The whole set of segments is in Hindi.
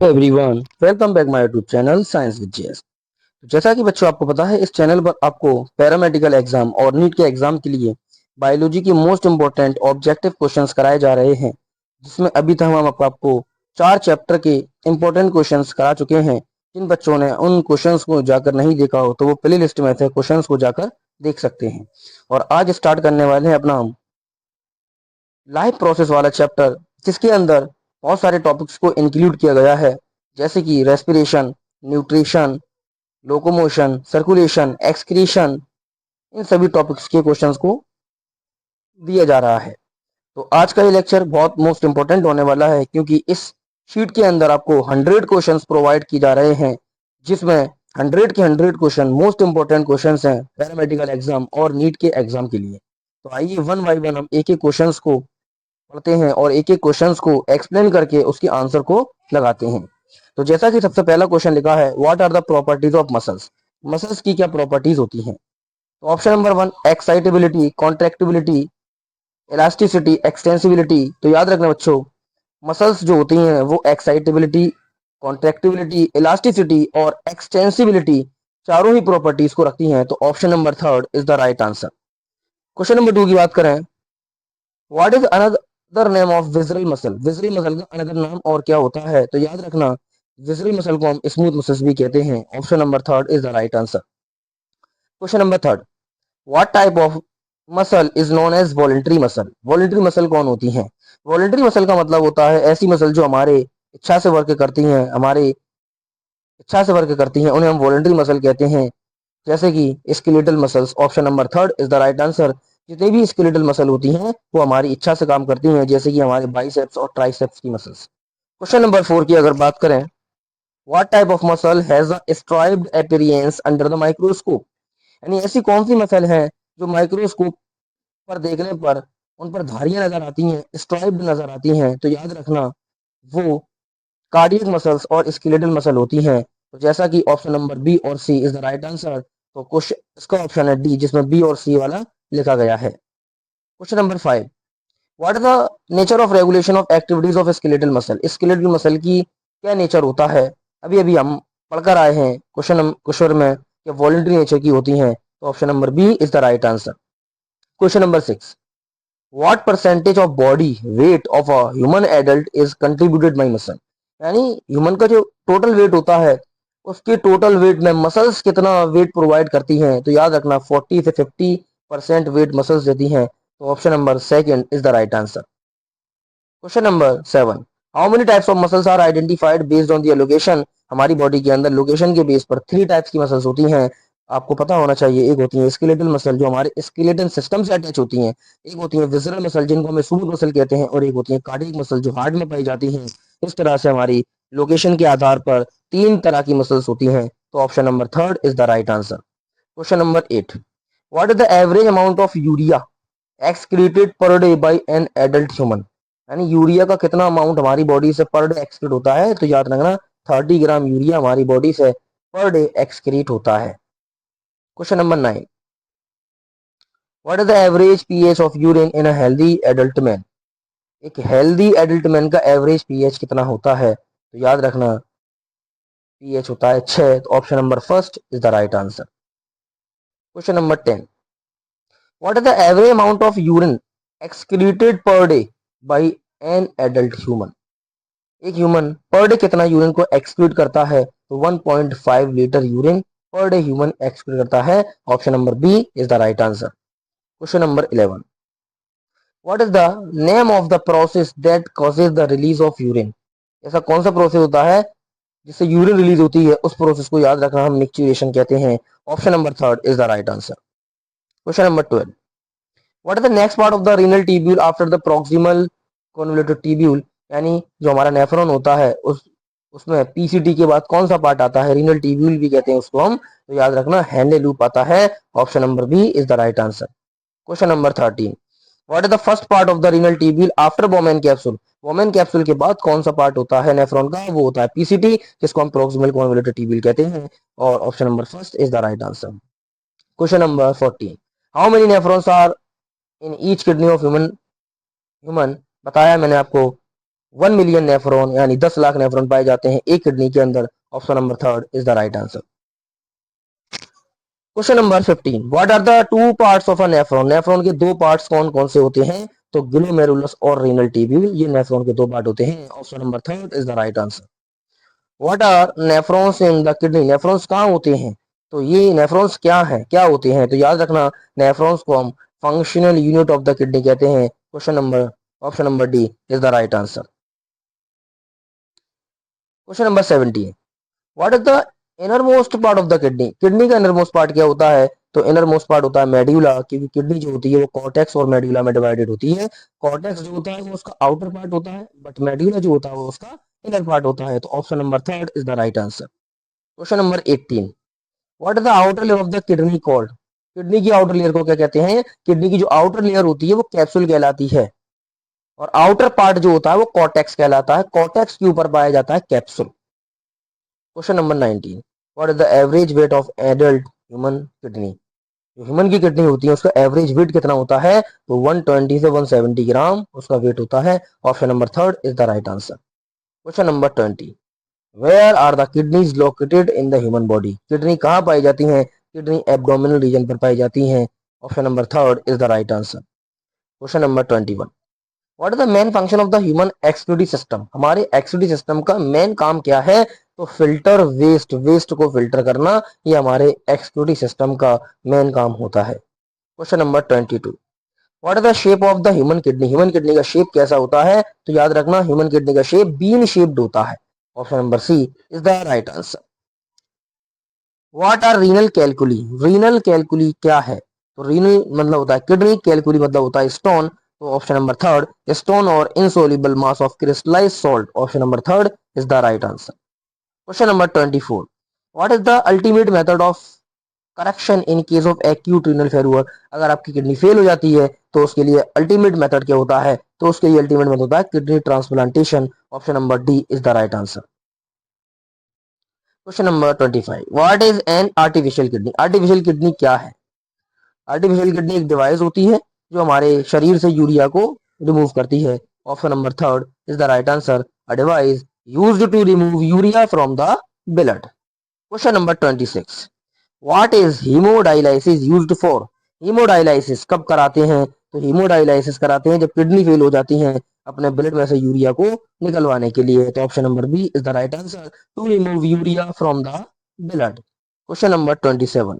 Everyone, welcome back my YouTube channel science with JS. जैसा कि बच्चों आपको पता है, इस चैनल पर आपको पैरामेडिकल एग्जाम और नीट के एग्जाम के लिए बायोलॉजी की मोस्ट इंपोर्टेंट ऑब्जेक्टिव क्वेश्चंस कराए जा रहे हैं, जिसमें अभी तक हम आपको 4 चैप्टर के इंपॉर्टेंट क्वेश्चंस करा चुके हैं। जिन बच्चों ने उन क्वेश्चंस को जाकर नहीं देखा हो तो वो प्ले लिस्ट में से क्वेश्चंस को जाकर देख सकते हैं। और आज स्टार्ट करने वाले हैं अपना लाइफ प्रोसेस वाला चैप्टर, जिसके अंदर बहुत सारे टॉपिक्स को इंक्लूड किया गया है, जैसे कि respiration, nutrition, locomotion, circulation, excretion. इन सभी टॉपिक्स के क्वेश्चंस को दिया जा रहा है। तो आज का ये लेक्चर बहुत मोस्ट इंपॉर्टेंट होने वाला है, क्योंकि इस शीट के अंदर आपको 100 क्वेश्चंस प्रोवाइड की जा रहे हैं, जिसमें 100 के 100 क्वेश्चन मोस्ट इंपॉर्टेंट क्वेश्चंस हैं पैरामेडिकल एग्जाम और नीट के एग्जाम के लिए। तो आइए वन बाय वन हम एक एक क्वेश्चंस को पढ़ते हैं और एक एक क्वेश्चंस को एक्सप्लेन करके उसके आंसर को लगाते हैं। तो जैसा कि सबसे पहला क्वेश्चन लिखा है, what are the properties of muscles. Muscles की क्या प्रॉपर्टीज होती हैं? तो option number 1, excitability, contractility, elasticity, extensibility. तो याद रखना बच्चों, मसल्स जो होती हैं वो एक्साइटेबिलिटी, कॉन्ट्रैक्टिबिलिटी, इलास्टिसिटी और एक्सटेंसिबिलिटी चारों ही प्रॉपर्टीज को रखती हैं। तो option number third is the right answer. Question number 2 की बात करें, what is another name of visceral muscle. Visceral muscle का अनदर नाम और क्या होता है? तो याद रखना, विजरल मसल को हम स्मूथ मसल्स भी कहते हैं। Option number third is the right answer. Question number third, what type of muscle is known as voluntary muscle. Voluntary muscle कौन होती है? वॉलेंट्री मसल का मतलब होता है ऐसी मसल जो हमारे इच्छा से वर्क करती हैं, हमारे इच्छा से वर्क करती हैं, उन्हें हम वॉलेंट्री मसल कहते हैं। जैसे कि skeletal muscles. Option number third is the right answer. जितनी भी स्केलेटल मसल होती हैं वो हमारी इच्छा से काम करती हैं, जैसे कि हमारे बाइसेप्स और ट्राइसेप्स की मसल्स। क्वेश्चन नंबर 4 की अगर बात करें, what type of muscle has a striped appearance under the microscope. यानी ऐसी कौन सी मसल है जो माइक्रोस्कोप पर देखने पर उन पर धारियां नजर आती हैं, स्ट्राइप्ड नजर आती हैं? तो याद रखना, वो कार्डियक मसल्स और स्केलेटल मसल होती हैं। तो जैसा कि ऑप्शन नंबर बी और सी इज द राइट आंसर, तो क्वेश्चन इसका ऑप्शन है डी, जिसमें बी और सी वाला लिखा गया है। Question number 5, what is the nature of regulation of activities of skeletal muscle. Skeletal muscle की क्या नेचर होता है? अभी अभी हम पढ़कर आए हैं क्वेश्चन में कि वॉलंटरी नेचर की होती हैं। तो option number B is the right answer. Question number 6, what percentage of body weight of a human adult is contributed by muscle. यानी ह्यूमन का जो टोटल वेट होता है, उसके टोटल वेट में मसल्स कितना वेट प्रोवाइड करती हैं? तो याद रखना, 40 से 50% वेट मसल्स देती हैं। तो option number second is the right answer. Question number 7, how many types of muscles are identified based on the location. हमारी बॉडी के अंदर लोकेशन के बेस पर 3 टाइप्स की मसल्स होती हैं। आपको पता होना चाहिए, एक होती है स्केलेटल मसल जो हमारे स्केलेटन सिस्टम से अटैच होती हैं, एक होती है विसरल मसल जिनको हम स्मूथ मसल कहते हैं, और एक होती है कार्डियक मसल जो हार्ट में पाई जाती हैं। इस तरह से हमारी लोकेशन के आधार पर 3 तरह की मसल्स होती हैं। तो option number third is the right answer. Question number 8, what is the average amount of urea excreted per day by an adult human. यानी यूरिया का कितना अमाउंट हमारी बॉडी से पर डे एक्सक्रीट होता है? तो याद रखना, 30 ग्राम यूरिया हमारी बॉडी से पर डे एक्सक्रीट होता है। Question number 9, what is the average pH of urine in a healthy adult man. एक हेल्दी एडल्ट मैन का एवरेज पीएच कितना होता है? तो याद रखना, पीएच होता है 6। तो option number first is the right answer. Question number 10, what is the average amount of urine excreted per day by an adult human. एक ह्यूमन पर डे कितना यूरिन को एक्सक्रीट करता है? तो 1.5 litre urine per day human excrete करता है। Option number B is the right answer. Question number 11, what is the name of the process that causes the release of urine. ऐसा कौन सा प्रोसेस होता है जिससे यूरिन रिलीज होती है? उस प्रोसेस को याद रखना, हम मिक्चुरेशन कहते हैं। Option number third is the right answer. Question number 12, what is the next part of the renal tubule after the proximal convoluted tubule. यानी जो हमारा नेफ्रॉन होता है, उसमें पीसीटी के बाद कौन सा पार्ट आता है? रीनल ट्यूब्यूल भी कहते हैं उसको हम। तो याद रखना, हेनले लूप आता है। Option number B is the right answer. Question number 13, what is the first part of the renal tubule after Bowman capsule. Bowman capsule के बाद कौन सा पार्ट होता है नेफ्रॉन का? वो होता है पीसीटी, जिसको हम प्रॉक्सिमल कॉन्वोल्यूटेड ट्यूब्यूल कहते हैं। और option number first is the right answer. Question number 14, how many nephrons are in each kidney of human. बताया मैंने आपको, 1 मिलियन नेफ्रॉन यानी 10 लाख नेफ्रॉन पाए जाते हैं एक किडनी के अंदर। Option number third is the right answer. Question number 15, what are the two parts of a nephron? Nephron के दो पार्ट्स कौन कौन से होते हैं? तो ग्लोमेरुलस और रीनल ट्यूब्यूल, ये नेफ्रॉन के दो पार्ट होते हैं। Option number third is the right answer. What are nephrons in the kidney? Nephrons कहाँ होते हैं? तो ये नेफ्रॉन्स क्या है, क्या होते हैं? तो याद रखना, नेफ्रॉन्स को हम functional unit of the kidney कहते हैं। Question number option number D is the right answer. Question number 17, what is the inner most part of the kidney? Kidney का इनर मोस्ट पार्ट क्या होता है? तो इनर मोस्ट पार्ट होता है मेड्यूला, क्योंकि किडनी जो होती है वो कॉर्टेक्स और मेड्यूला में डिवाइडेड होती है। कॉर्टेक्स जो होता है वो उसका आउटर पार्ट होता है, बट मेड्यूला जो होता है वो उसका इनर पार्ट होता है। तो option number third is the right answer. Question number 18, what is the outer layer of the kidney called? Kidney की आउटर लेयर को क्या कहते हैं? किडनी की जो आउटर लेयर होती है वो कैप्सूल कहलाती है, और आउटर पार्ट जो होता है वो कॉर्टेक्स कहलाता है। कॉर्टेक्स के ऊपर पाया जाता है capsule. Question number 19, what is the average weight of adult human kidney? जो ह्यूमन की किडनी होती है उसका एवरेज वेट कितना होता है? तो 120 से 170 ग्राम उसका वेट होता है। Option number third is the right answer. Question number 20, where are the kidneys located in the human body? Kidney कहाँ पाई जाती हैं? किडनी एब्डोमिनल रीजन पर पाई जाती हैं। Option number third is the right answer. Question number 21, what is the main function of the human excretory system? हमारे एक्सक्रीटरी सिस्टम का मेन काम क्या है? तो फिल्टर वेस्ट, वेस्ट को फिल्टर करना, ये हमारे एक्सक्रीटरी सिस्टम का मेन काम होता है। Question number 22, what is the shape of the human kidney? Human kidney का शेप कैसा होता है? तो याद रखना, ह्यूमन किडनी का शेप बीन शेप्ड होता है। Option number C is the right answer. What are renal calculi? Renal calculi क्या है? तो रीनल मतलब होता है किडनी, कैलकुली मतलब होता है स्टोन। तो ऑप्शन नंबर थर्ड, स्टोन और insoluble mass of crystallised salt. Option number third is the right answer. Question number 24, what is the ultimate method of correction in case of acute renal failure? अगर आपकी किडनी फेल हो जाती है तो उसके लिए अल्टीमेट मेथड क्या होता है? तो उसके लिए अल्टीमेट मेथड होता है kidney transplantation. Option number D is the right answer. Question number 25, what is an artificial kidney? Artificial kidney क्या है? आर्टिफिशियल किडनी एक डिवाइस होती है जो हमारे शरीर से यूरिया को रिमूव करती है। Option number third is the right answer. A device used to remove urea from the blood. Question number 26, what is haemodialysis used for? Haemodialysis कब कराते हैं? तो हीमोडायलिसिस कराते हैं जब किडनी फेल हो जाती है अपने ब्लड में से यूरिया को निकलवाने के लिए। तो option number B is the right answer, to remove urea from the blood. Question number 27,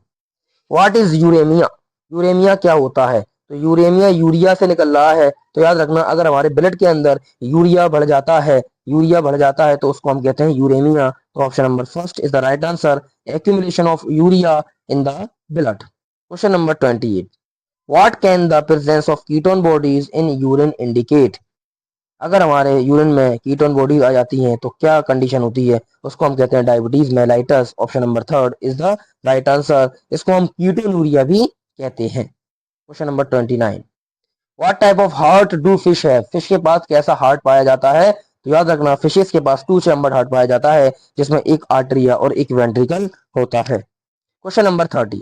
what is uraemia? Uraemia क्या होता है? तो यूरेमिया यूरिया से निकल रहा है। तो याद रखना, अगर हमारे ब्लड के अंदर यूरिया बढ़ जाता है, यूरिया बढ़ जाता है तो उसको हम कहते हैं यूरेमिया। तो option number first is the right answer, accumulation of urea in the blood. Question number 28, what can the presence of ketone bodies in urine indicate? अगर हमारे यूरिन में कीटोन बॉडीज आ जाती हैं तो क्या कंडीशन होती है? उसको हम कहते हैं diabetes mellitus. Option number third is the right answer. इसको हम कीटोनूरिया भी कहते हैं। Question number 29, what type of heart do fish है? फिश के पास कैसा हार्ट पाया जाता है? तो याद रखना, फिशेस के पास टू चैम्बर्ड हार्ट पाया जाता है जिसमें एक आर्टरिया और एक वेंट्रिकल होता है। Question number 30,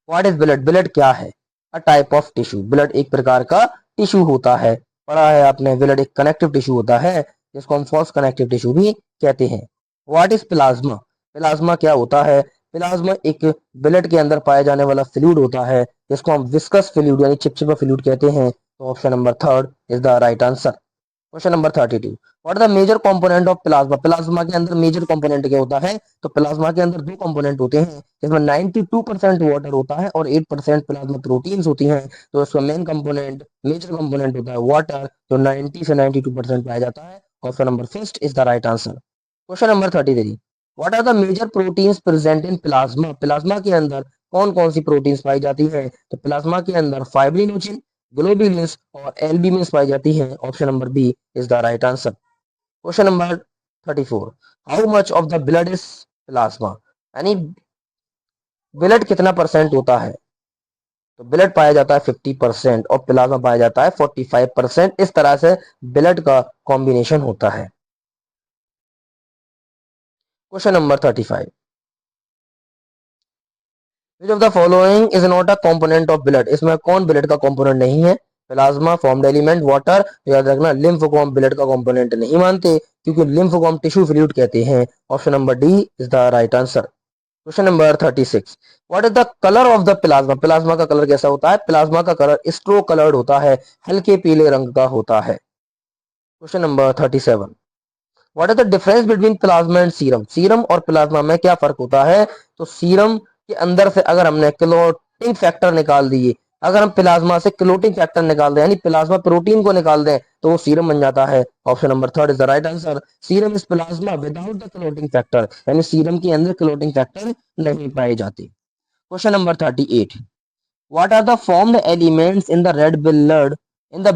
what is blood? Blood क्या है? A type of tissue. Blood एक प्रकार का टिश्यू होता है। पढ़ा है आपने, ब्लड एक कनेक्टिव टिश्यू होता है जिसको हम फॉल्स कनेक्टिव टिश्यू भी कहते हैं। What is plasma? प्लाज्मा क्या होता है? प्लाज्मा एक ब्लड के अंदर पाया जाने वाला फ्लूइड होता है जिसको हम विस्कस फ्लूइड यानी चिपचिपा फ्लूइड कहते हैं। तो option number third is the right answer. Question number 32, what are the major component of plasma? Plasma के अंदर मेजर कंपोनेंट क्या होता है? तो प्लाज्मा के अंदर दो कंपोनेंट होते हैं जिसमें 92% वाटर होता है और 8% प्लाज्मा प्रोटीन्स होती हैं। तो उसका मेन कंपोनेंट, मेजर कंपोनेंट होता है वाटर, जो 90 से 92% पाया जाता है। Option number first is the right answer. Question number 33, what are the major proteins present in plasma? Plasma के अंदर कौन कौन सी प्रोटीन्स पाई जाती है? तो प्लाज्मा के अंदर फाइब्रिनोजिन, ग्लोबुलिन्स और एल्ब्यूमिन्स पाई जाती हैं। Option number B is the right answer. Question number 34, how much of the blood is plasma? यानी ब्लड कितना परसेंट होता है? तो ब्लड पाया जाता है 50% और प्लाज्मा पाया जाता है 45%। इस तरह से ब्लड का कॉम्बिनेशन होता है। Question number 35, which of the following is not a component of blood? इसमें कौन ब्लड का कंपोनेंट नहीं है? प्लाज्मा फॉर्म्ड एलिमेंट वाटर, याद रखना लिम्फोकॉम ब्लड का कंपोनेंट नहीं मानते क्योंकि लिम्फोकॉम टिश्यू फ्लूइड कहते हैं। Option number D is the right answer. Question number 36, what is the colour of the plasma? Plasma का कलर कैसा होता है? प्लाज्मा का कलर स्ट्रो कलर्ड होता है, हल्के पीले रंग का होता है। Question number 37, what is the difference between plasma and serum? Serum और प्लाज्मा में क्या फर्क होता है? तो सीरम के अंदर से अगर हमने क्लोटिंग फैक्टर निकाल दिए, अगर हम प्लाज्मा से क्लोटिंग फैक्टर निकाल दें यानी प्लाज्मा प्रोटीन को निकाल दें तो वो सीरम बन जाता है। Option number third is the right answer. Serum is plasma without the clotting factor, यानी सीरम के अंदर क्लोटिंग फैक्टर नहीं पाए जाते। Question number 38, what are the formed elements in the red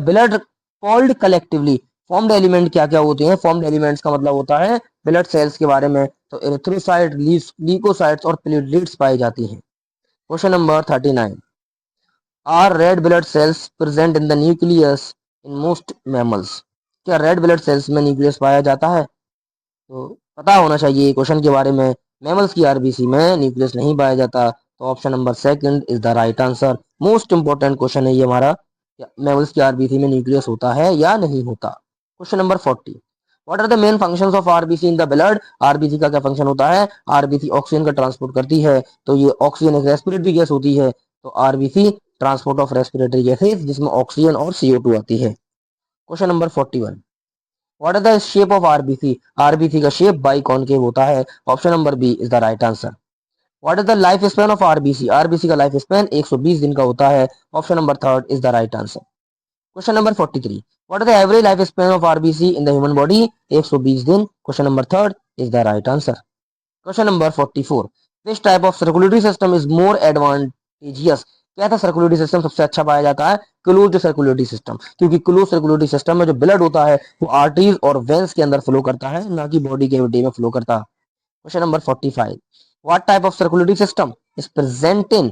blood called collectively? Formed element क्या क्या होते हैं? फॉर्म्ड एलिमेंट्स का मतलब होता है ब्लड सेल्स के बारे में, तो एरिथ्रोसाइट, ल्यूकोसाइट्स और प्लेटलेट्स पाई जाती हैं। Question number 39, are red blood cells present in the nucleus in most mammals? क्या रेड ब्लड सेल्स में न्यूक्लियस पाया जाता है? तो पता होना चाहिए क्वेश्चन के बारे में। मैमल्स की आरबीसी में न्यूक्लियस नहीं पाया जाता, तो option number second is the right answer. Most important question है ये हमारा, मैमल्स की आरबीसी में न्यूक्लियस होता है या नहीं होता। Question number 40, what are the main functions of RBC in the blood? RBC का क्या फंक्शन होता है? आरबीसी ऑक्सीजन का ट्रांसपोर्ट करती है, तो ये ऑक्सीजन एक रेस्पिरेटरी गैस होती है, तो RBC transport of respiratory gases जिसमें ऑक्सीजन और CO2 आती है। Question number 41, what is the shape of RBC? RBC का शेप बाइकॉनकेव होता है। Option number B is the right answer. What is the life span of RBC? RBC का लाइफ स्पैन 120 दिन का होता है। Option number third is the right answer. Question number 43, what is the average life span of RBC in the human body? 120 दिन। Question number third is the right answer. Question number 44, which type of circulatory system is more advantageous? क्या था सर्कुलेटरी सिस्टम सबसे अच्छा पाया जाता है? क्लोज्ड सर्कुलेटरी सिस्टम, क्योंकि क्लोज सर्कुलेटरी सिस्टम में जो ब्लड होता है वो आर्टरीज और वेंस के अंदर फ्लो करता है, ना कि बॉडी कैविटी में फ्लो करता है। Question number 45, what type of circulatory system is present in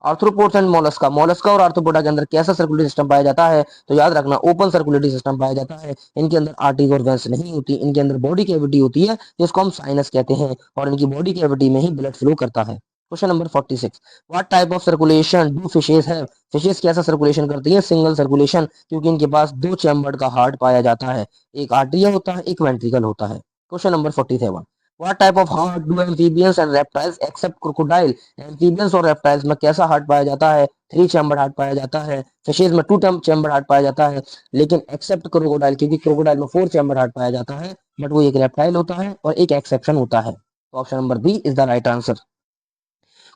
arthropods and Mollusca? Mollusca और आर्थ्रोपोडा के अंदर कैसा सर्कुलेटरी सिस्टम पाया जाता है? तो याद रखना ओपन सर्कुलेटरी सिस्टम पाया जाता है। इनके अंदर आर्टरीज और वेंस नहीं होती, इनके अंदर बॉडी कैविटी होती है जिसको हम साइनस कहते हैं, और इनकी बॉडी कैविटी में ही ब्लड फ्लो करता है। Question number 46, what type of circulation do fishes have? Fishes कैसा सर्कुलेशन करती है? सिंगल सर्कुलेशन, क्योंकि इनके पास दो चैम्बर्ड का हार्ट पाया जाता है, एक आर्टरियल होता है, एक वेंट्रिकल होता है। Question number 47, what type of heart do amphibians and reptiles except crocodile? Amphibians और रेप्टाइल्स में कैसा हार्ट पाया जाता है? 3 चैम्बर्ड हार्ट पाया जाता है। फिशेज में 2 चैम्बर्ड हार्ट पाया जाता है, लेकिन एक्सेप्ट क्रोकोडाइल, क्योंकि क्रोकोडाइल में 4 चैम्बर्ड हार्ट पाया जाता है, बट वो एक रेप्टाइल होता है और एक एक्सेप्शन होता है। तो option number B is the right answer.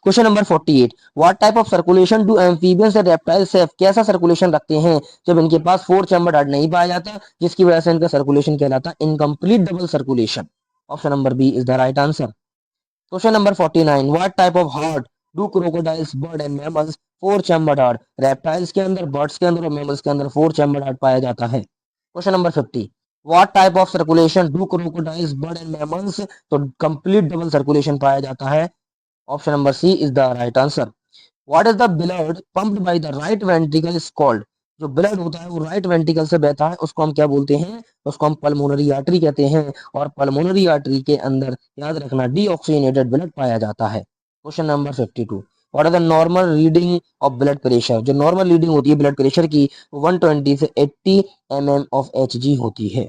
Question number 48, what type of circulation do amphibians and reptiles have? कैसा सर्कुलेशन रखते हैं जब इनके पास 4 चैम्बर्ड हार्ट नहीं पाया जाता, जिसकी वजह से इनका सर्कुलेशन कहलाता है incomplete double circulation. Option number B is the right answer. Question number 49, what type of heart do crocodiles, bird and mammals 4 chambered heart? Reptiles के अंदर, बर्ड्स के अंदर और मैमल्स के अंदर 4 चैम्बर्ड हार्ट पाया जाता है। Question number 50, what type of circulation do crocodiles, bird and mammals? तो कंप्लीट डबल सर्कुलेशन पाया जाता है। Option number C is the right answer. What is the blood pumped by the right ventricle is called? जो ब्लड होता है वो राइट वेंट्रिकल से बहता है, उसको हम क्या बोलते हैं? उसको हम पल्मोनरी आर्टरी कहते हैं, और पल्मोनरी आर्टरी के अंदर याद रखना डीऑक्सीजनेटेड ब्लड पाया जाता है। Question number 52, what is the normal reading of blood pressure? जो नॉर्मल रीडिंग होती है ब्लड प्रेशर की, वो 120 से 80 mm ऑफ Hg होती है।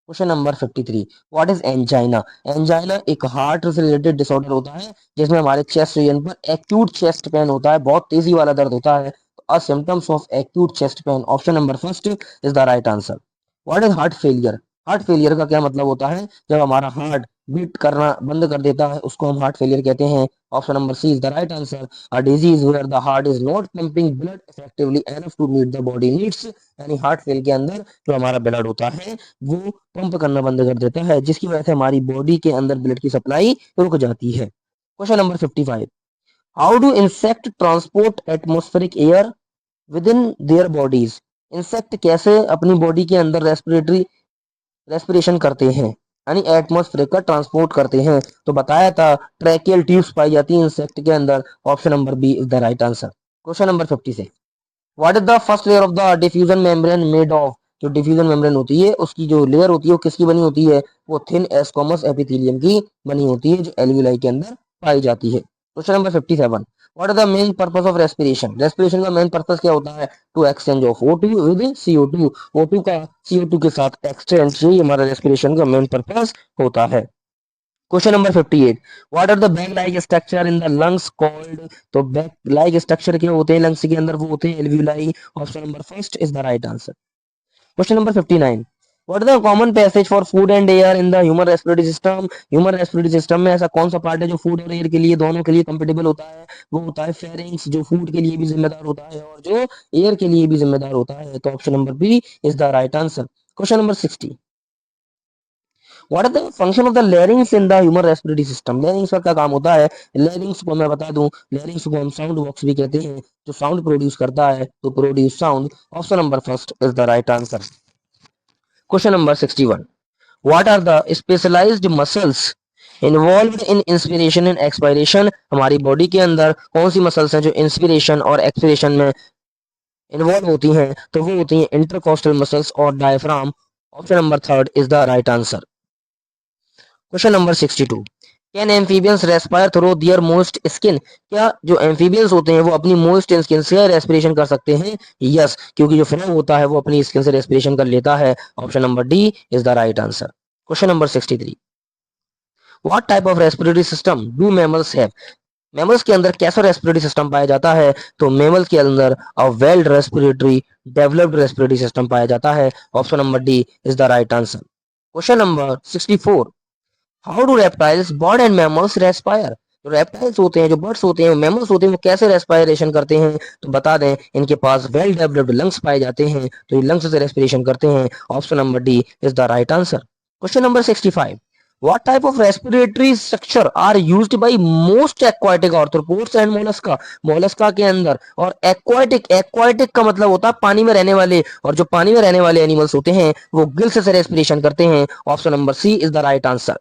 Question number 53, what is angina? Angina एक हार्ट से रिलेटेड डिसऑर्डर होता है जिसमें हमारे चेस्ट रीजन पर एक्यूट चेस्ट पेन होता है, बहुत तेजी वाला दर्द होता है। तो symptoms of acute chest pain, option number first is the right answer. What is heart failure? Heart failure का क्या मतलब होता है? जब हमारा हार्ट बीट करना बंद कर देता है उसको हम हार्ट फेलियर कहते हैं। Option number C is the right answer. A disease where the heart is not pumping blood effectively enough to meet the body needs, यानी हार्ट फेल के अंदर जो हमारा ब्लड होता है वो पंप करना बंद कर देता है, जिसकी वजह से हमारी बॉडी के अंदर ब्लड की सप्लाई रुक जाती है। Question number 55, how do insect transport atmospheric air with in their bodies? Insect कैसे अपनी बॉडी के अंदर रेस्पिरेशन करते हैं, यानी एटमॉस्फेयर का ट्रांसपोर्ट करते हैं? तो बताया था ट्रैकियल ट्यूब्स पाई जाती हैं इंसेक्ट के अंदर। Option number B is the right answer. Question number 56, what is the first layer of the diffusion membrane made of? जो डिफ्यूजन मेम्ब्रेन होती है उसकी जो लेयर होती है वो किसकी बनी होती है? वो थिन एस्कोमस एपिथेलियम की बनी होती है, जो एल्विलाई के अंदर पाई जाती है। Question number 57, what is the main purpose of respiration? Respiration का मेन पर्पस क्या होता है? To exchange of O2 with CO2, O2 का CO2 के साथ एक्सचेंज, ही हमारा रेस्पिरेशन का मेन पर्पस होता है। Question number 58, what are the bag like structure in the lungs called? तो बैग लाइक स्ट्रक्चर क्या होते हैं लंग्स के अंदर? वो होते हैं alveoli. Option number first is the right answer. Question number 59, what is the common passage for food and air in the human respiratory system? Human respiratory system में ऐसा कौन सा पार्ट है जो फूड और एयर के लिए दोनों के लिए कंपेटेबल होता है? वो होता है फेरिंग्स, जो फूड के लिए भी जिम्मेदार होता है और जो एयर के लिए भी जिम्मेदार होता है। तो option number B is the right answer. Question number 60, what is the function of the larynx in the human respiratory system? Larynx का क्या काम होता है? लैरिंग्स को मैं बता दूं, लैरिंग्स को हम साउंड बॉक्स भी कहते हैं, जो साउंड प्रोड्यूस करता है, तो produce sound. Option number first is the right answer. Question number 61, what are the specialised muscles involved in inspiration and expiration? हमारी बॉडी के अंदर कौन सी मसल्स हैं जो इंस्पिरेशन और एक्सपिरेशन में इन्वॉल्व होती हैं? तो वो होती हैं इंटरकॉस्टल मसल्स और diaphragm. Option number third is the right answer. Question number 62, can amphibians respire through their moist skin? क्या जो एम्फीबियंस होते हैं वो अपनी मोस्ट स्किन से रेस्पिरेशन कर सकते हैं? यस, क्योंकि जो फ्रॉग होता है वो अपनी स्किन से रेस्पिरेशन कर लेता है। Option number D is the right answer. Question number 63, what type of respiratory system do mammals have? Mammals के अंदर कैसा रेस्पिरेटरी सिस्टम पाया जाता है? तो मैमल्स के अंदर a well respiratory developed respiratory system पाया जाता है। Option number D is the right answer. Question number 64, how do reptiles bird and mammals respire? जो रेप्टाइल्स होते हैं, जो बर्ड्स होते हैं, मैमल्स होते हैं, वो कैसे रेस्पायरेशन करते हैं? तो बता दें, इनके पास वेल डेवलप्ड लंग्स पाए जाते हैं, तो ये लंग्स से रेस्पिरेशन करते हैं। Option number D is the right answer. Question number 65, what type of respiratory structure are used by most aquatic arthropods and mollusca? Mollusca के अंदर, और एक्वाटिक, एक्वाटिक का मतलब होता है पानी में रहने वाले, और जो पानी में रहने वाले एनिमल्स होते हैं वो गिल्स से रेस्पिरेशन करते हैं। Option number C is the right answer.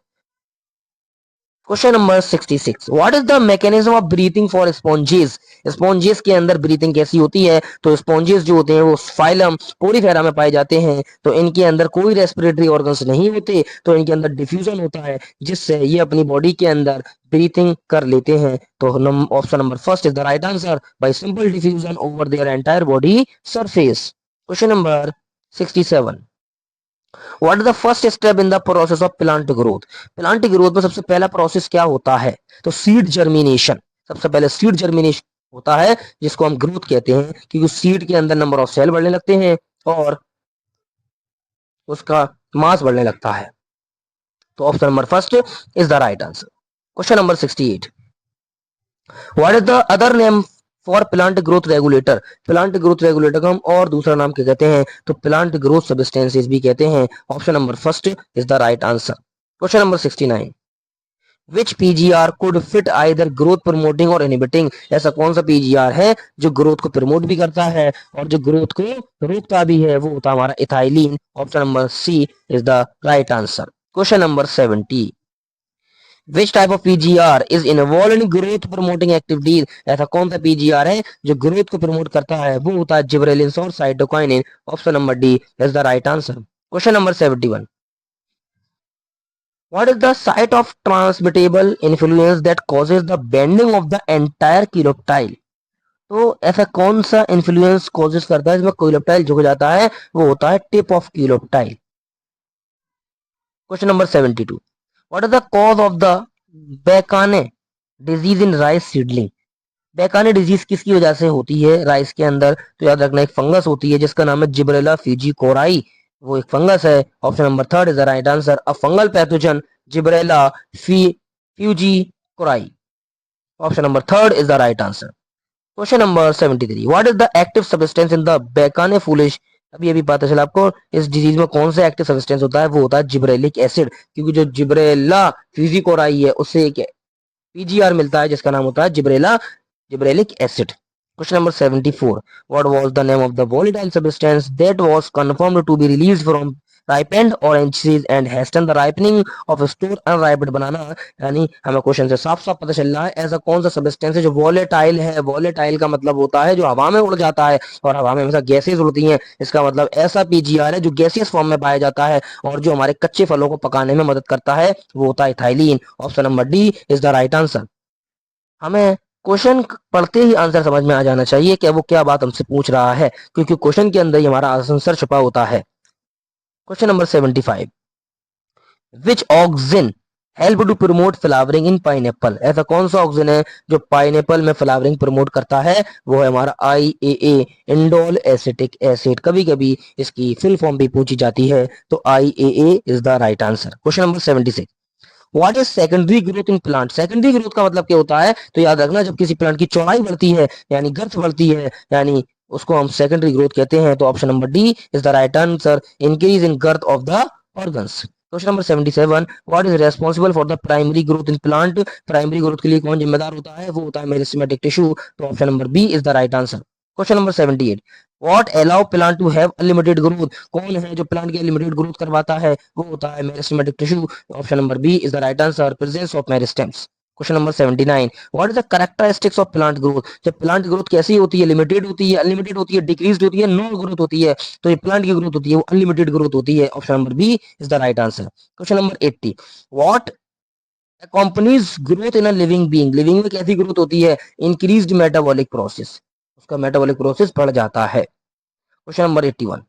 Question number 66, what is the mechanism of breathing for sponges? Sponges के अंदर ब्रीथिंग कैसी होती है? तो स्पॉन्जेस जो होते हैं वो फाइलम पोरीफेरा में पाए जाते हैं, तो इनके अंदर कोई रेस्पिरेटरी ऑर्गन्स नहीं होते, तो इनके अंदर डिफ्यूजन होता है, जिससे ये अपनी बॉडी के अंदर ब्रीथिंग कर लेते हैं। तो option number first is the right answer, bye simple diffusion over their entire body surface. Question number 67, what is the first step in the process of plant growth? Plant growth में सबसे पहला प्रोसेस क्या होता है? तो सीड जर्मिनेशन। सबसे पहले सीड जर्मिनेशन होता है, जिसको हम ग्रोथ कहते हैं, क्योंकि सीड के अंदर नंबर ऑफ सेल बढ़ने लगते हैं और उसका मास बढ़ने लगता है। तो option number first is the right answer. Question number 68, what is the other name for plant growth regulator? Plant growth regulator को हम और दूसरा नाम क्या कहते हैं? तो प्लांट ग्रोथ सब्सटेंसेस भी कहते हैं। Option number first is the right answer. Question number 69, which PGR could fit either growth promoting और इनहिबिटिंग? ऐसा कौन सा पीजीआर है जो ग्रोथ को प्रमोट भी करता है और जो ग्रोथ को रोकता भी है? वो होता है हमारा ethylene. Option number C is the right answer. Question number 70, which type of PGR is involve in growth promoting activities? ऐसा कौन सा पीजीआर है जो ग्रोथ को प्रमोट करता है? वो होता है जिबरेलिन और cytokinin. Option number D is the right answer. Question number 71, what is the site of transmittable influence that causes the bending of the entire coleoptile? तो ऐसा कौन सा इन्फ्लुएंस कॉजेस करता है जिसमें कोलेप्टाइल झुक जाता है? वो होता है tip of coleoptile. Question number 72, what is the cause of the bakanae disease in rice seedling? Bakanae disease किसकी वजह से होती है राइस के अंदर? तो याद रखना, एक फंगस होती है जिसका नाम है जिब्रेला फ्यूजी कोराई, वो एक फंगस है। Option number third is the right answer. A fungal pathogen Gibberella fujikuroi. Option number third is the right answer. Question number 73, what is the active substance in the bakanae foolish? अभी अभी पता चला आपको इस डिजीज में कौन सा एक्टिव सब्सटेंस होता है? वो होता है जिब्रेलिक एसिड, क्योंकि जो जिब्रेला फ्यूजी कोराई है उससे एक पीजीआर मिलता है जिसका नाम होता है Gibberella gibberellic acid. Question number 74, what was the name of the volatile substance that was confirmed to be released from ripened oranges and hasten the ripening of store unripened banana? यानी हमें क्वेश्चन से साफ साफ पता चल रहा है ऐसा कौन सा सब्सटेंस है जो वोलेटाइल है। वोलेटाइल का मतलब होता है जो हवा में उड़ जाता है, और हवा में हमेशा गैसेज उड़ती हैं। इसका मतलब ऐसा पीजीआर है जो गैसियस फॉर्म में पाया जाता है और जो हमारे कच्चे फलों को पकाने में मदद करता है, वो होता है ethylene. Option number D is the right answer. हमें क्वेश्चन पढ़ते ही आंसर समझ में आ जाना चाहिए कि वो क्या बात हमसे पूछ रहा है, क्योंकि क्वेश्चन के अंदर ही हमारा आंसर छुपा होता है। Question number 75, which auxin help to promote flowering in pineapple? ऐसा कौन सा ऑक्सिन है जो पाइनएप्पल में फ्लावरिंग प्रमोट करता है? वो है हमारा IAA, इंडोल एसिटिक एसिड। कभी कभी इसकी फुल फॉर्म भी पूछी जाती है, तो IAA is the right answer. Question number 76, what is secondary growth in plant? Secondary growth का मतलब क्या होता है? तो याद रखना, जब किसी प्लांट की चौड़ाई बढ़ती है यानी गर्थ बढ़ती है, यानी उसको हम सेकेंडरी ग्रोथ कहते हैं। तो option number D is the right answer, increase in girth of the organs. Question number 77, what is responsible for the primary growth in plant? Primary growth के लिए कौन जिम्मेदार होता है? वो होता है मेरिस्टेमेटिक टिश्यू। तो option number B is the right answer. Question number 78, what allow plant to have unlimited growth? कौन है जो प्लांट की अनलिमिटेड ग्रोथ करवाता है? वो होता है meristematic tissue. Option number B is the right answer, presence of meristems. Question number 79, what is the characteristics of plant growth? जब प्लांट ग्रोथ कैसी होती है? लिमिटेड होती है, अनलिमिटेड होती है, डिक्रीज्ड होती है, नो ग्रोथ होती है? तो ये प्लांट की ग्रोथ होती है वो अनलिमिटेड ग्रोथ होती है। Option number B is the right answer. Question number 80, what companies growth in a living being? Living में कैसी ग्रोथ होती है? इंक्रीज्ड मेटाबॉलिक प्रोसेस, उसका मेटाबॉलिक प्रोसेस बढ़ जाता है। Question number 81,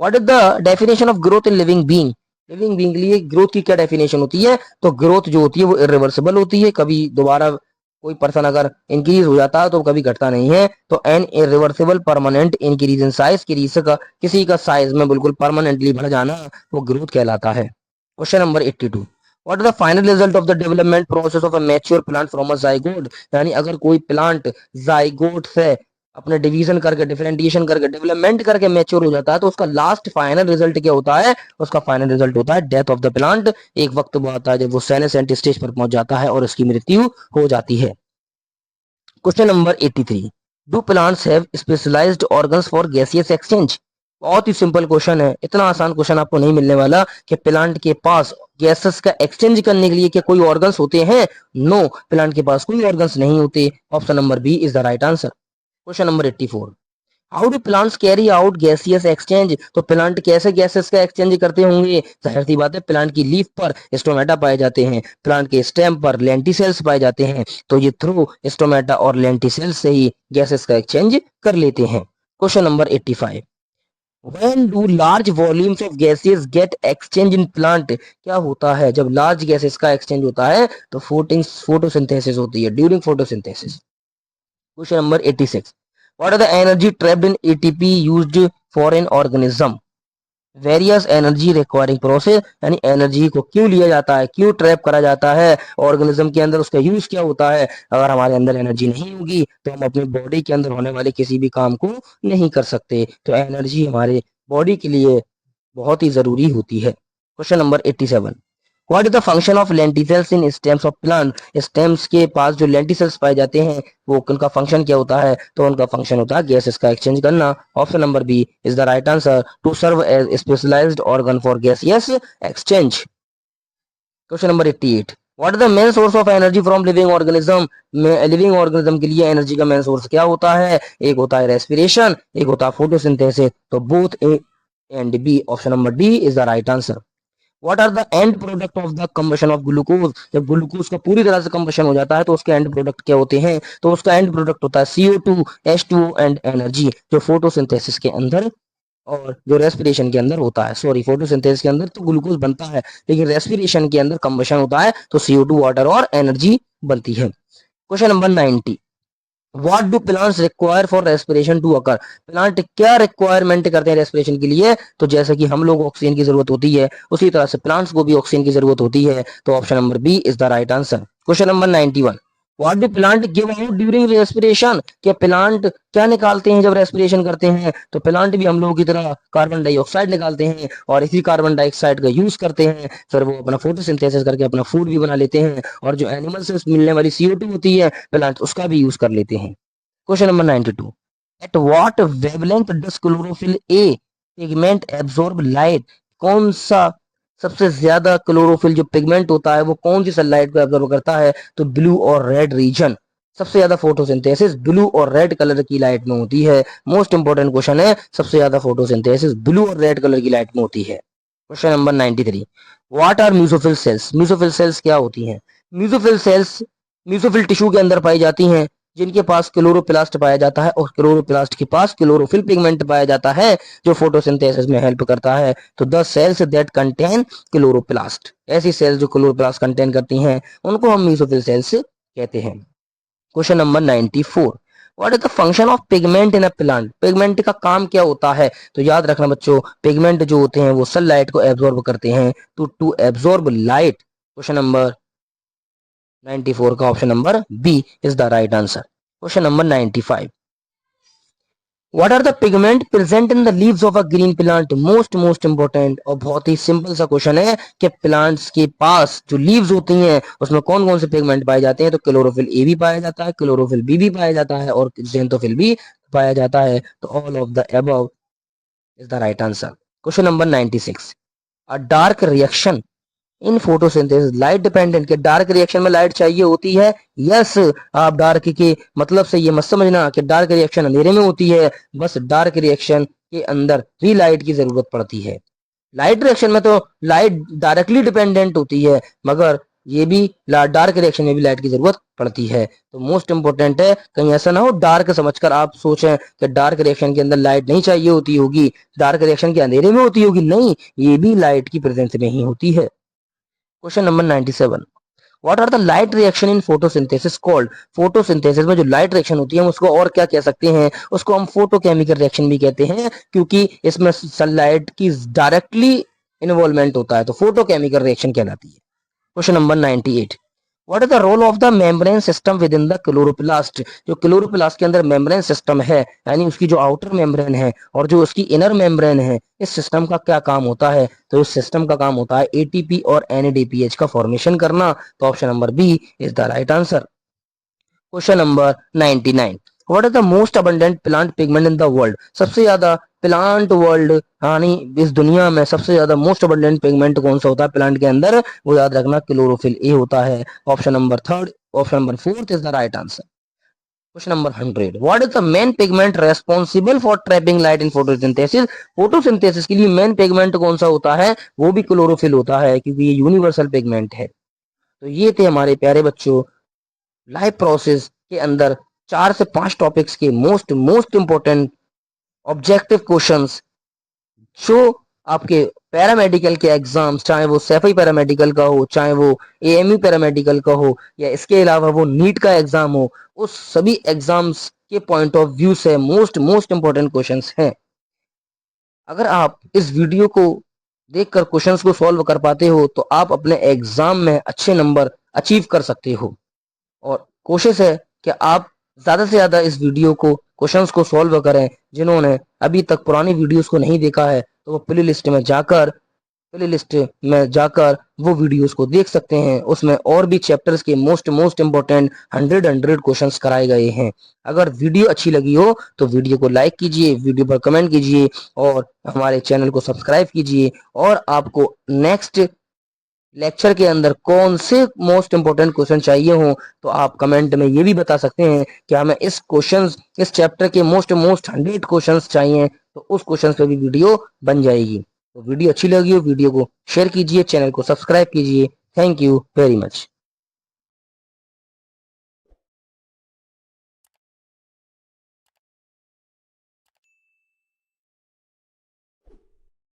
what is the definition of growth in living being? Living being के लिए ग्रोथ की क्या डेफिनेशन होती है? तो ग्रोथ जो होती है वो इरिवर्सिबल होती है, कभी दोबारा कोई पर्सन अगर इंक्रीज हो जाता है तो कभी घटता नहीं है। तो an irreversible permanent increase in size, किसी का साइज में बिल्कुल परमानेंटली बढ़ जाना वो ग्रोथ कहलाता है। Question number 82, what is the final result of the development process of a mature plant from a zygote? यानी अगर कोई प्लांट जाइगोट से अपने डिवीजन करके, डिफरेंटिएशन करके, डेवलपमेंट करके मैच्योर हो जाता है, तो उसका लास्ट फाइनल रिजल्ट क्या होता है? उसका फाइनल रिजल्ट होता है डेथ ऑफ द प्लांट। एक वक्त वो आता है जब वो सेनेसेंट स्टेज पर पहुंच जाता है और उसकी मृत्यु हो जाती है। Question number 83, do plants have specialised organs for gaseous exchange? बहुत ही सिंपल क्वेश्चन है, इतना आसान क्वेश्चन आपको नहीं मिलने वाला कि प्लांट के पास गैसेस का एक्सचेंज करने के लिए क्या कोई ऑर्गन्स होते हैं? नो, प्लांट के पास कोई ऑर्गन्स नहीं होते। Option number B is the right answer. Question number 84, how do plants carry out gaseous exchange? तो प्लांट कैसे गैसेस का एक्सचेंज करते होंगे? जाहिर सी बात है, प्लांट की लीफ पर स्टोमेटा पाए जाते हैं, प्लांट के स्टेम पर लेंटिसेल्स पाए जाते हैं, तो ये थ्रू स्टोमेटा और लेंटिसेल्स से ही गैसेस का एक्सचेंज कर लेते हैं। Question number 85, When do large volumes of gases get exchange in plant? क्या होता है जब लार्ज गैसेस का एक्सचेंज होता है? तो फोटोसिंथेसिस होती है, during photosynthesis. Question number 86, what are the energy trapped in ATP used for an organism? Various energy requiring process, यानी एनर्जी को क्यों लिया जाता है, क्यों ट्रैप करा जाता है ऑर्गेनिज्म के अंदर, उसका यूज क्या होता है? अगर हमारे अंदर एनर्जी नहीं होगी तो हम अपने बॉडी के अंदर होने वाले किसी भी काम को नहीं कर सकते। तो एनर्जी हमारे बॉडी के लिए बहुत ही जरूरी होती है। Question number 87, what is the function of lenticels in stems of plant? Stems के पास जो लेंटिसेल्स पाए जाते हैं वो उनका फंक्शन क्या होता है? तो उनका फंक्शन होता है गैसेस का एक्सचेंज करना। Option number B is the right answer, to serve as specialised organ for gaseous exchange. Question number 88, what is the main source of energy from living organism? Living organism के लिए एनर्जी का मेन सोर्स क्या होता है? एक होता है रेस्पिरेशन, एक होता है फोटोसिंथेसिस। तो both A and B, option number D is the right answer. What are the end product of the combustion of glucose? जब ग्लूकोज का पूरी तरह से कंबशन हो जाता है तो उसके एंड प्रोडक्ट क्या होते हैं? तो उसका एंड प्रोडक्ट होता है CO2, H2O एंड एनर्जी, जो फोटोसिंथेसिस के अंदर और जो रेस्पिरेशन के अंदर होता है। सॉरी, फोटोसिंथेसिस के अंदर तो ग्लूकोज बनता है, लेकिन रेस्पिरेशन के अंदर कंबशन होता है तो CO2, वाटर और एनर्जी बनती है। Question number 90, what do plants require for respiration to occur? Plant क्या रिक्वायरमेंट करते हैं रेस्पिरेशन के लिए? तो जैसे कि हम लोग ऑक्सीजन की जरूरत होती है, उसी तरह से प्लांट्स को भी ऑक्सीजन की जरूरत होती है। तो option number B is the right answer. Question number 91, what do plant give out during respiration? क्या प्लांट क्या निकालते हैं जब रेस्पिरेशन करते हैं? तो प्लांट भी हम लोगों की तरह कार्बन डाइऑक्साइड निकालते हैं और इसी कार्बन डाइऑक्साइड का यूज करते हैं, फिर वो अपना फोटोसिंथेसिस करके अपना फूड भी बना लेते हैं, और जो एनिमल से मिलने वाली CO2 होती है प्लांट उसका भी यूज कर लेते हैं। Question number 92, at what wavelength does chlorophyll A pigment absorb light? कौन सा सबसे ज्यादा क्लोरोफिल जो पिगमेंट होता है वो कौन सी सनलाइट को एब्जॉर्ब करता है? तो ब्लू और रेड रीजन, सबसे ज्यादा फोटोसिंथेसिस ब्लू और रेड कलर की लाइट में होती है। मोस्ट इंपोर्टेंट क्वेश्चन है, सबसे ज्यादा फोटोसिंथेसिस ब्लू और रेड कलर की लाइट में होती है। Question number 93, what are mesophyll cells? Mesophyll cells क्या होती हैं? म्यूसोफिल सेल्स म्यूसोफिल टिश्यू के अंदर पाई जाती हैं, जिनके पास क्लोरोप्लास्ट पाया जाता है और क्लोरोप्लास्ट के पास क्लोरोफिल पिगमेंट पाया जाता है जो फोटोसिंथेसिस में हेल्प करता है। तो the cells that contain chloroplast, ऐसी सेल्स जो क्लोरोप्लास्ट कंटेन करती हैं उनको हम मेसोफिल सेल्स कहते हैं। Question number 94, what is the function of pigment in a plant? Pigment का काम क्या होता है? तो याद रखना बच्चों, पिगमेंट जो होते हैं वो सनलाइट को एब्जॉर्ब करते हैं। To absorb light, question number 94 का option number B is the right answer. Question number 95, what are the pigment present in the leaves of a green plant? Most important और बहुत ही सिंपल सा क्वेश्चन है कि प्लांट्स के पास जो लीव्स होती हैं उसमें कौन कौन से पिगमेंट पाए जाते हैं? तो क्लोरोफिल ए भी पाया जाता है, क्लोरोफिल बी भी पाया जाता है और ज़ैंथोफिल भी पाया जाता है। तो all of the above is the right answer. Question number 96, a dark reaction in photosynthesis light dependent, के डार्क रिएक्शन में लाइट चाहिए होती है? यस। आप डार्क के मतलब से ये मत समझना कि डार्क रिएक्शन अंधेरे में होती है, बस डार्क रिएक्शन के अंदर भी लाइट की जरूरत पड़ती है। लाइट रिएक्शन में तो लाइट डायरेक्टली डिपेंडेंट होती है, मगर ये भी डार्क रिएक्शन में भी लाइट की जरूरत पड़ती है। तो मोस्ट इंपॉर्टेंट है, कहीं ऐसा ना हो डार्क समझकर आप सोचें कि डार्क रिएक्शन के अंदर लाइट नहीं चाहिए होती होगी, डार्क रिएक्शन के अंधेरे में होती होगी। नहीं, ये भी लाइट की प्रेजेंस में ही होती है। Question number 97, what are the light reaction in photosynthesis called? Photosynthesis में जो लाइट रिएक्शन होती है हम उसको और क्या कह सकते हैं? उसको हम फोटोकेमिकल रिएक्शन भी कहते हैं, क्योंकि इसमें सनलाइट की डायरेक्टली इन्वॉल्वमेंट होता है, तो फोटोकेमिकल रिएक्शन कहलाती है। Question number 98, what is the role of the membrane system within the chloroplast? जो क्लोरोप्लास्ट के अंदर मेम्ब्रेन सिस्टम है, यानी उसकी जो आउटर मेम्ब्रेन है और जो उसकी इनर मेम्ब्रेन है, इस सिस्टम का क्या काम होता है? तो इस सिस्टम का काम होता है एटीपी और एनएडीपीएच का फॉर्मेशन करना। तो option number B is the right answer. Question number 99, what is the most abundant plant pigment in the world? सबसे ज्यादा प्लांट वर्ल्ड यानी इस दुनिया में सबसे ज्यादा मोस्ट अबंडेंट पिगमेंट कौन सा होता है प्लांट के अंदर? वो याद रखना, क्लोरोफिल ए होता है। Option number third, option number fourth is the right answer. Question number 100, what is the main pigment responsible for trapping light in photosynthesis? Photosynthesis के लिए मेन पिगमेंट कौन सा होता है? वो भी क्लोरोफिल होता है, क्योंकि ये यूनिवर्सल पिगमेंट है। तो ये थे हमारे प्यारे बच्चों लाइफ प्रोसेस के अंदर 4 से 5 टॉपिक्स के मोस्ट इंपॉर्टेंट ऑब्जेक्टिव क्वेश्चंस जो आपके पैरामेडिकल के एग्जाम्स, चाहे वो सैफई पैरामेडिकल का हो, चाहे वो एएमयू पैरामेडिकल का हो, या इसके अलावा वो नीट का एग्जाम हो, उस सभी एग्जाम्स के पॉइंट ऑफ व्यू से मोस्ट इंपॉर्टेंट क्वेश्चंस हैं। अगर आप इस वीडियो को देखकर क्वेश्चंस को सॉल्व कर पाते हो तो आप अपने एग्जाम में अच्छे नंबर अचीव कर सकते हो। और कोशिश है कि आप ज्यादा से ज्यादा इस वीडियो को क्वेश्चंस को सॉल्व करें। जिन्होंने अभी तक पुरानी वीडियोस को नहीं देखा है तो वो प्ले लिस्ट में जाकर वो वीडियोस को देख सकते हैं। उसमें और भी चैप्टर्स के मोस्ट इंपॉर्टेंट 100 क्वेश्चंस कराए गए हैं। अगर वीडियो अच्छी लगी हो तो वीडियो को लाइक कीजिए, वीडियो पर कमेंट कीजिए और हमारे चैनल को सब्सक्राइब कीजिए। और आपको नेक्स्ट लेक्चर के अंदर कौन से मोस्ट इंपोर्टेंट क्वेश्चन चाहिए हो तो आप कमेंट में ये भी बता सकते हैं कि हमें इस चैप्टर के मोस्ट 100 क्वेश्चंस चाहिए, तो उस क्वेश्चन पे भी वीडियो बन जाएगी। तो वीडियो अच्छी लगी हो वीडियो को शेयर कीजिए, चैनल को सब्सक्राइब कीजिए। Thank you very much.